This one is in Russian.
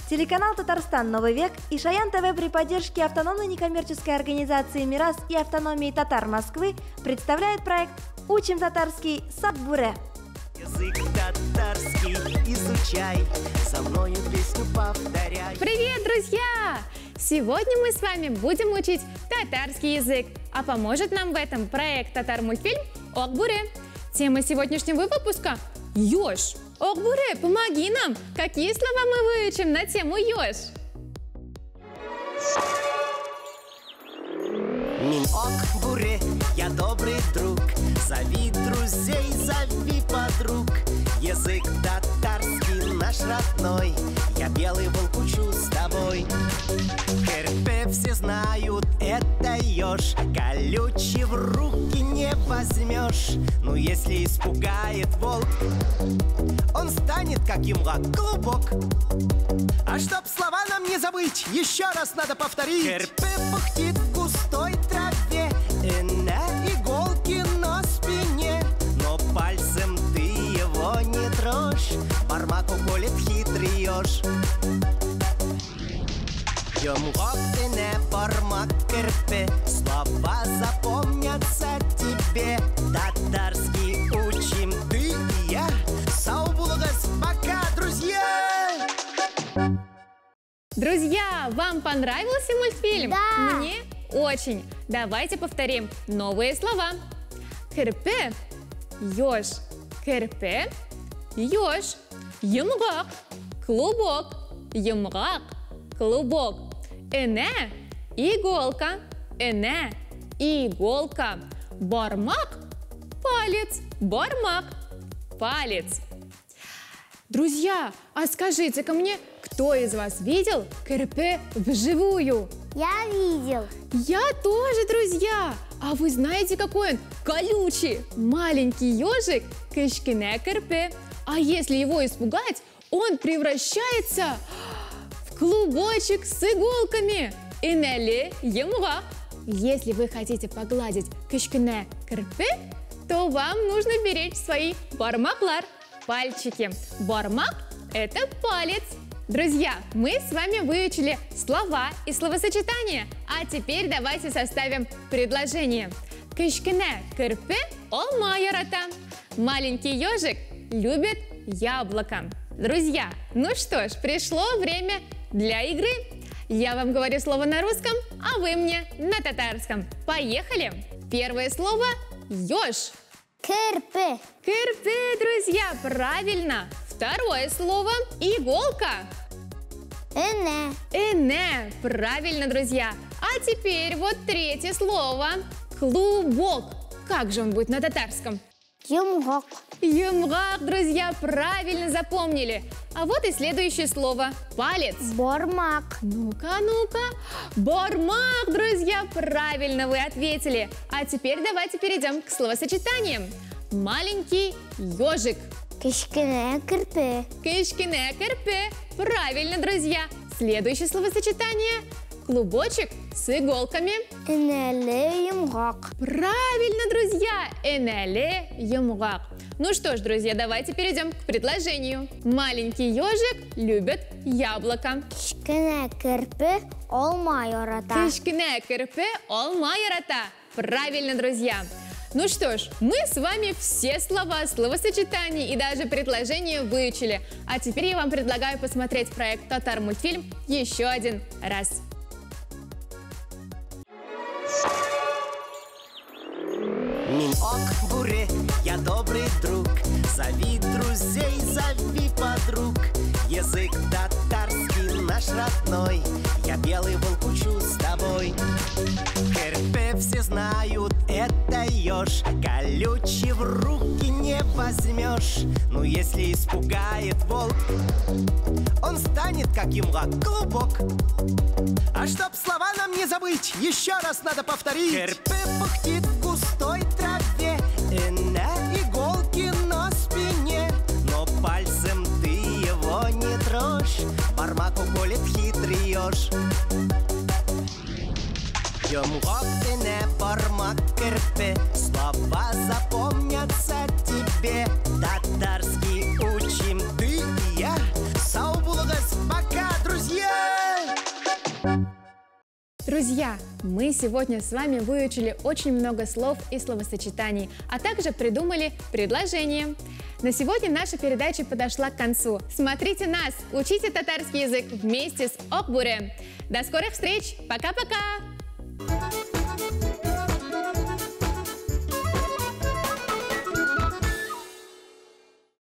Телеканал «Татарстан. Новый век» и Шаян ТВ при поддержке автономной некоммерческой организации «Мирас» и автономии татар Москвы представляют проект «Учим татарский с Акбуре». Язык татарский изучай, со мною песню повторяй. Привет, друзья! Сегодня мы с вами будем учить татарский язык, а поможет нам в этом проект «Татар-мультфильм» Акбуре. Тема сегодняшнего выпуска – «Ёж». Акбуре, помоги нам! Какие слова мы выучим на тему «Ёж»? Мин Акбуре, я добрый друг, зови друзей, зови подруг. Язык татарский наш родной, я белый волк учу с тобой. КРП все знают, это еж, колючий в руки не возьмешь. Но если испугает волк, он станет как юмгак, клубок. А чтоб слова нам не забыть, еще раз надо повторить. КРП пыхтит в густой траве, на иголке на спине, но пальцем ты его не трожь, бармак уколет хитрый еж. Юмгак и не бармак КРП, слова запомнятся тебе. Татарский учим ты и я. Сау булыгыз, пока, друзья! Друзья, вам понравился мультфильм? Да! Мне очень. Давайте повторим новые слова. КРП – ёж. КРП – ёж. Юмгак – клубок. Юмгак – клубок. Эне – иголка. Эне – иголка. Бармак – палец. Бармак – палец. Друзья, а скажите-ка мне, кто из вас видел КРП вживую? Я видел. Я тоже, друзья! А вы знаете, какой он колючий? Маленький ежик кышкине КРП. А если его испугать, он превращается в клубочек с иголками. Инели емуга. Если вы хотите погладить кышкине КРП, то вам нужно беречь свои бармаклар. Пальчики. Бармак – это палец. Друзья, мы с вами выучили слова и словосочетания, а теперь давайте составим предложение. Кышкине КРП олма ярата. Маленький ежик любит яблоко. Друзья, ну что ж, пришло время для игры. Я вам говорю слово на русском, а вы мне на татарском. Поехали! Первое слово – еж. КРП. КРП, друзья, правильно. Второе слово – иголка. Эне. Эне, правильно, друзья. А теперь вот третье слово – клубок. Как же он будет на татарском? Юмгак. Юмгак, друзья, правильно запомнили. А вот и следующее слово – палец. Бармак. Ну-ка, ну-ка. Бармак, друзья, правильно вы ответили. А теперь давайте перейдем к словосочетаниям. Маленький ежик. Кышкине КРП. Кышкине КРП. Правильно, друзья. Следующее словосочетание – клубочек с иголками. Энеле юмгак. Правильно, друзья. Энеле юмгак. Ну что ж, друзья, давайте перейдем к предложению. Маленький ежик любит яблоко. Кышкине КРП олма ярата. Кышкине КРП олма ярата. Правильно, друзья. Ну что ж, мы с вами все слова, словосочетания и даже предложения выучили. А теперь я вам предлагаю посмотреть проект «Татар-мультфильм» еще один раз. Мин Акбуре, я добрый друг, зови друзей, зови подруг. Язык татарский наш родной, я белый волк учу с тобой. КРП все знают, это еж, колючий в руки не возьмешь. Но если испугает волк, он станет как юмгак, клубок. А чтоб слова нам не забыть, еще раз надо повторить. КРП пыхтит в густой траве, на иголке на спине, но пальцем ты его не трожь, бармак уколет хитрый еж. Юмгак и не бармак КРП, слова запомнятся тебе. Татарский учим ты и я. Сау булыгыз, пока, друзья! Друзья, мы сегодня с вами выучили очень много слов и словосочетаний, а также придумали предложения. На сегодня наша передача подошла к концу. Смотрите нас, учите татарский язык вместе с Ок Буре. До скорых встреч! Пока-пока!